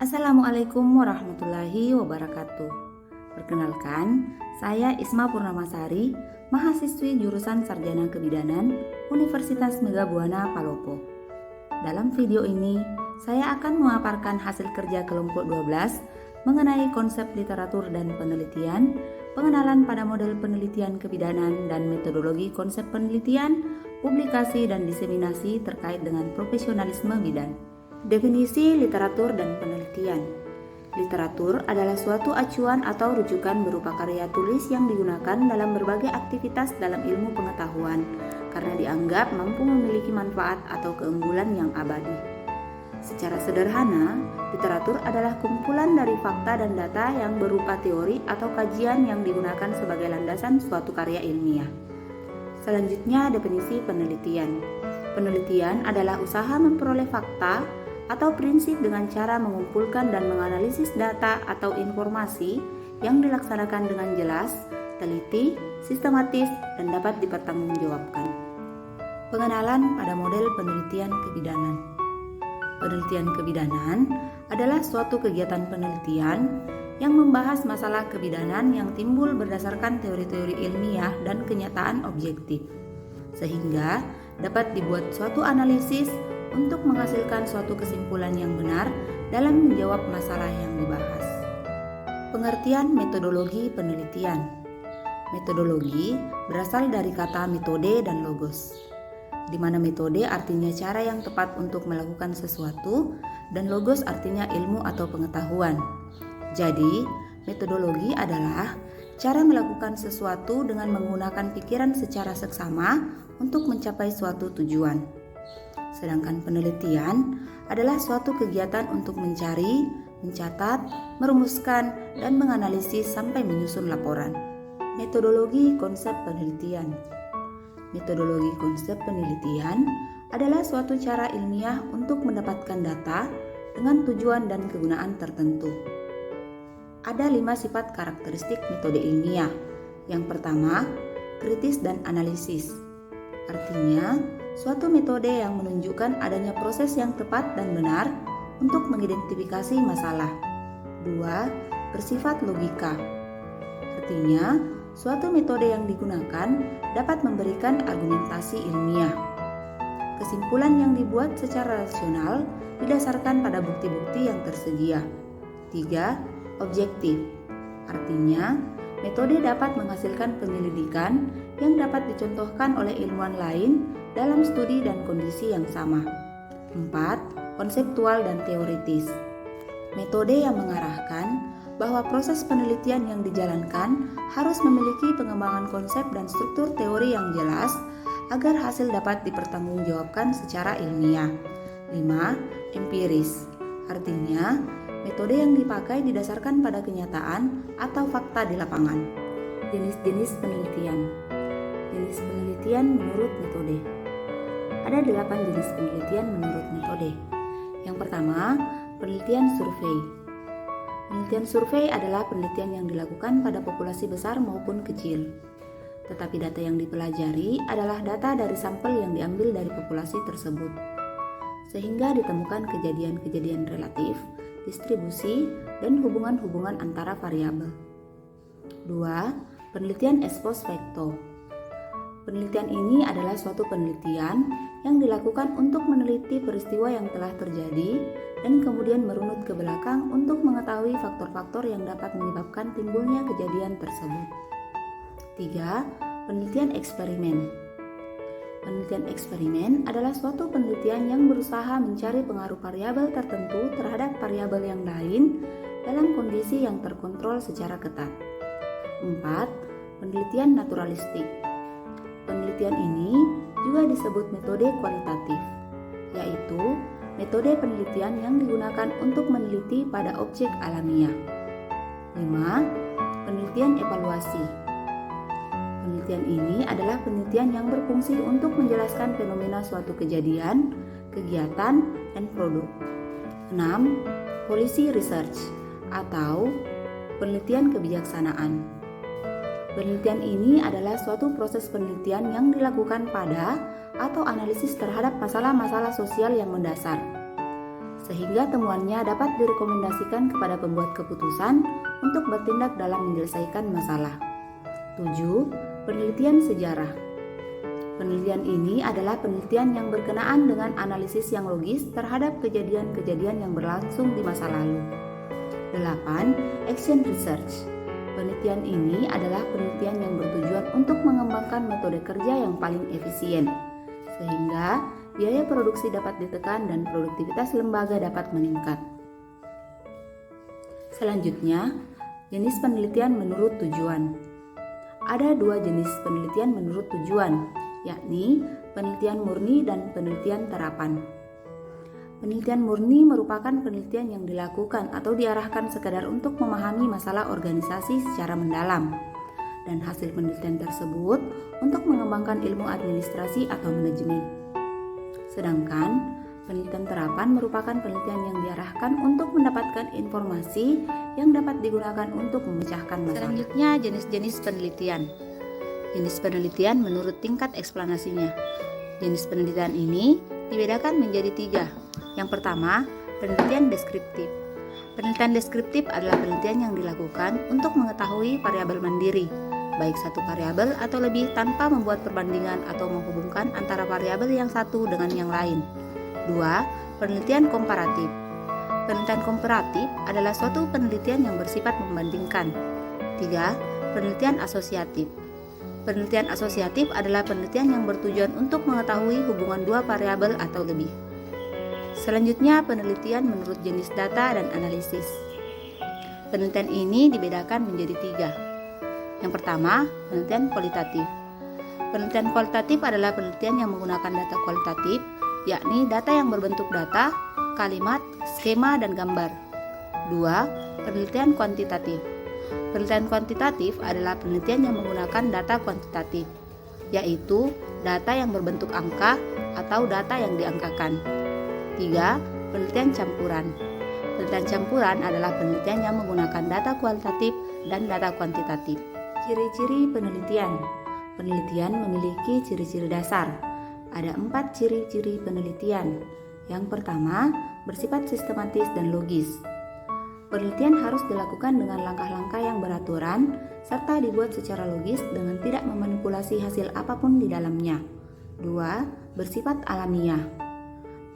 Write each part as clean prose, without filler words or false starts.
Assalamualaikum warahmatullahi wabarakatuh. Perkenalkan, saya Isma Purnamasari, mahasiswi jurusan Sarjana Kebidanan Universitas Megabuana Palopo. Dalam video ini, saya akan memaparkan hasil kerja kelompok 12 mengenai konsep literatur dan penelitian, pengenalan pada model penelitian kebidanan dan metodologi konsep penelitian, publikasi dan diseminasi terkait dengan profesionalisme bidan. Definisi literatur dan penelitian. Literatur adalah suatu acuan atau rujukan berupa karya tulis yang digunakan dalam berbagai aktivitas dalam ilmu pengetahuan karena dianggap mampu memiliki manfaat atau keunggulan yang abadi. Secara sederhana, literatur adalah kumpulan dari fakta dan data yang berupa teori atau kajian yang digunakan sebagai landasan suatu karya ilmiah. Selanjutnya, definisi penelitian. Penelitian adalah usaha memperoleh fakta atau prinsip dengan cara mengumpulkan dan menganalisis data atau informasi yang dilaksanakan dengan jelas, teliti, sistematis, dan dapat dipertanggungjawabkan. Pengenalan pada model penelitian kebidanan. Penelitian kebidanan adalah suatu kegiatan penelitian yang membahas masalah kebidanan yang timbul berdasarkan teori-teori ilmiah dan kenyataan objektif, sehingga dapat dibuat suatu analisis untuk menghasilkan suatu kesimpulan yang benar dalam menjawab masalah yang dibahas. Pengertian metodologi penelitian. Metodologi berasal dari kata metode dan logos, di mana metode artinya cara yang tepat untuk melakukan sesuatu dan logos artinya ilmu atau pengetahuan. Jadi, metodologi adalah cara melakukan sesuatu dengan menggunakan pikiran secara seksama untuk mencapai suatu tujuan. Sedangkan penelitian adalah suatu kegiatan untuk mencari, mencatat, merumuskan, dan menganalisis sampai menyusun laporan. Metodologi konsep penelitian. Metodologi konsep penelitian adalah suatu cara ilmiah untuk mendapatkan data dengan tujuan dan kegunaan tertentu. Ada 5 sifat karakteristik metode ilmiah. Yang pertama, kritis dan analisis. Artinya, suatu metode yang menunjukkan adanya proses yang tepat dan benar untuk mengidentifikasi masalah. 2. Bersifat logika. Artinya, suatu metode yang digunakan dapat memberikan argumentasi ilmiah. Kesimpulan yang dibuat secara rasional didasarkan pada bukti-bukti yang tersedia. 3. Objektif. Artinya, metode dapat menghasilkan penyelidikan yang dapat dicontohkan oleh ilmuwan lain dalam studi dan kondisi yang sama. 4. Konseptual dan teoritis. Metode yang mengarahkan bahwa proses penelitian yang dijalankan harus memiliki pengembangan konsep dan struktur teori yang jelas agar hasil dapat dipertanggungjawabkan secara ilmiah. 5. Empiris. Artinya, metode yang dipakai didasarkan pada kenyataan atau fakta di lapangan. Jenis-jenis penelitian. Jenis penelitian menurut metode. Ada 8 jenis penelitian menurut metode. Yang pertama, penelitian survei. Penelitian survei adalah penelitian yang dilakukan pada populasi besar maupun kecil. Tetapi data yang dipelajari adalah data dari sampel yang diambil dari populasi tersebut, sehingga ditemukan kejadian-kejadian relatif, distribusi, dan hubungan-hubungan antara variabel. 2. Penelitian ex post facto. Penelitian ini adalah suatu penelitian yang dilakukan untuk meneliti peristiwa yang telah terjadi dan kemudian merunut ke belakang untuk mengetahui faktor-faktor yang dapat menyebabkan timbulnya kejadian tersebut. 3. Penelitian eksperimen. Penelitian eksperimen adalah suatu penelitian yang berusaha mencari pengaruh variabel tertentu terhadap variabel yang lain dalam kondisi yang terkontrol secara ketat. 4. Penelitian naturalistik. Penelitian ini juga disebut metode kualitatif, yaitu metode penelitian yang digunakan untuk meneliti pada objek alamiah. 5. Penelitian evaluasi. Penelitian ini adalah penelitian yang berfungsi untuk menjelaskan fenomena suatu kejadian, kegiatan, dan produk. 6. Policy research atau penelitian kebijaksanaan. Penelitian ini adalah suatu proses penelitian yang dilakukan pada atau analisis terhadap masalah-masalah sosial yang mendasar. sehingga temuannya dapat direkomendasikan kepada pembuat keputusan untuk bertindak dalam menyelesaikan masalah. 7. Penelitian sejarah. Penelitian ini adalah penelitian yang berkenaan dengan analisis yang logis terhadap kejadian-kejadian yang berlangsung di masa lalu. 8. Action research. Penelitian ini adalah penelitian yang bertujuan untuk mengembangkan metode kerja yang paling efisien, sehingga biaya produksi dapat ditekan dan produktivitas lembaga dapat meningkat. Selanjutnya, jenis penelitian menurut tujuan. Ada 2 jenis penelitian menurut tujuan, yakni penelitian murni dan penelitian terapan. Penelitian murni merupakan penelitian yang dilakukan atau diarahkan sekadar untuk memahami masalah organisasi secara mendalam, dan hasil penelitian tersebut untuk mengembangkan ilmu administrasi atau manajemen. Sedangkan penelitian terapan merupakan penelitian yang diarahkan untuk mendapatkan informasi yang dapat digunakan untuk memecahkan masalah. Selanjutnya, jenis-jenis penelitian. Jenis penelitian menurut tingkat eksplanasinya. Jenis penelitian ini dibedakan menjadi 3. Yang pertama, penelitian deskriptif. Penelitian deskriptif adalah penelitian yang dilakukan untuk mengetahui variabel mandiri, baik satu variabel atau lebih tanpa membuat perbandingan atau menghubungkan antara variabel yang satu dengan yang lain. 2. Penelitian komparatif. Penelitian komparatif adalah suatu penelitian yang bersifat membandingkan. 3. Penelitian asosiatif. Penelitian asosiatif adalah penelitian yang bertujuan untuk mengetahui hubungan 2 variabel atau lebih. Selanjutnya, penelitian menurut jenis data dan analisis. Penelitian ini dibedakan menjadi 3. Yang pertama, penelitian kualitatif. Penelitian kualitatif adalah penelitian yang menggunakan data kualitatif, yakni data yang berbentuk data, kalimat, skema, dan gambar. 2. Penelitian kuantitatif. Penelitian kuantitatif adalah penelitian yang menggunakan data kuantitatif, yaitu data yang berbentuk angka atau data yang diangkakan. 3. Penelitian campuran. Penelitian campuran adalah penelitian yang menggunakan data kualitatif dan data kuantitatif. Ciri-ciri penelitian. Penelitian memiliki ciri-ciri dasar. Ada 4 ciri-ciri penelitian. Yang pertama, bersifat sistematis dan logis. Penelitian harus dilakukan dengan langkah-langkah yang beraturan serta dibuat secara logis dengan tidak memanipulasi hasil apapun di dalamnya. 2. Bersifat alamiah.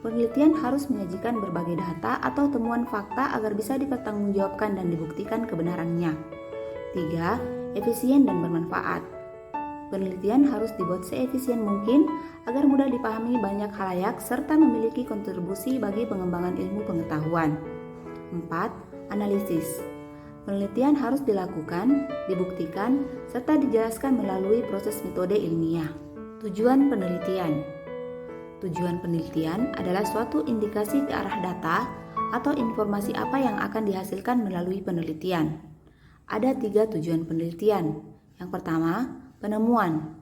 Penelitian harus menyajikan berbagai data atau temuan fakta agar bisa dipertanggungjawabkan dan dibuktikan kebenarannya. 3. Efisien dan bermanfaat. Penelitian harus dibuat seefisien mungkin agar mudah dipahami banyak khalayak serta memiliki kontribusi bagi pengembangan ilmu pengetahuan. 4. Analisis. Penelitian harus dilakukan, dibuktikan, serta dijelaskan melalui proses metode ilmiah. Tujuan penelitian. Tujuan penelitian adalah suatu indikasi ke arah data atau informasi apa yang akan dihasilkan melalui penelitian. Ada 3 tujuan penelitian. Yang pertama, penemuan.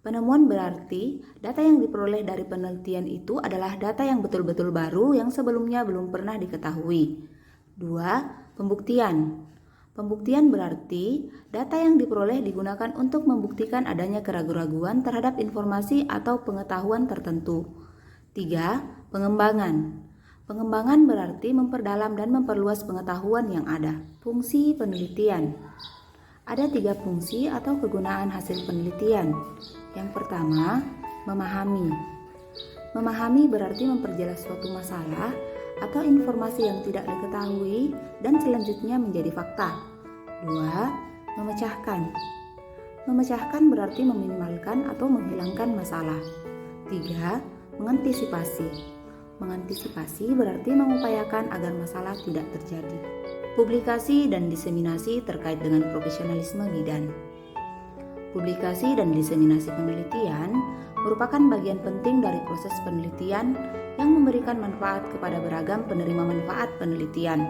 Penemuan berarti data yang diperoleh dari penelitian itu adalah data yang betul-betul baru yang sebelumnya belum pernah diketahui. 2. Pembuktian. Pembuktian berarti data yang diperoleh digunakan untuk membuktikan adanya keraguan-raguan terhadap informasi atau pengetahuan tertentu. 3. Pengembangan. Pengembangan berarti memperdalam dan memperluas pengetahuan yang ada. Fungsi penelitian. Ada 3 fungsi atau kegunaan hasil penelitian. Yang pertama, memahami. Memahami berarti memperjelas suatu masalah atau informasi yang tidak diketahui dan selanjutnya menjadi fakta. 2. Memecahkan. Memecahkan berarti meminimalkan atau menghilangkan masalah. 3. Mengantisipasi. Mengantisipasi berarti mengupayakan agar masalah tidak terjadi. Publikasi dan diseminasi terkait dengan profesionalisme bidan. Publikasi dan diseminasi penelitian merupakan bagian penting dari proses penelitian yang memberikan manfaat kepada beragam penerima manfaat penelitian,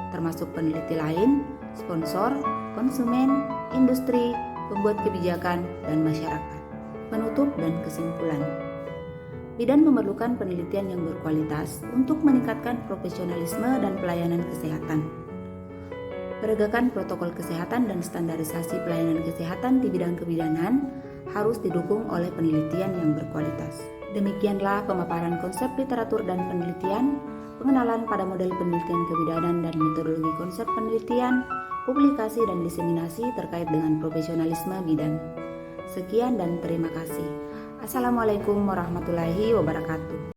termasuk peneliti lain, sponsor, konsumen, industri, pembuat kebijakan, dan masyarakat. Penutup dan kesimpulan. Bidan memerlukan penelitian yang berkualitas untuk meningkatkan profesionalisme dan pelayanan kesehatan. Penegakan protokol kesehatan dan standarisasi pelayanan kesehatan di bidang kebidanan harus didukung oleh penelitian yang berkualitas. Demikianlah pemaparan konsep literatur dan penelitian pengenalan pada model penelitian kebidanan dan metodologi konsep penelitian, publikasi dan diseminasi terkait dengan profesionalisme bidan. Sekian dan terima kasih. Assalamualaikum warahmatullahi wabarakatuh.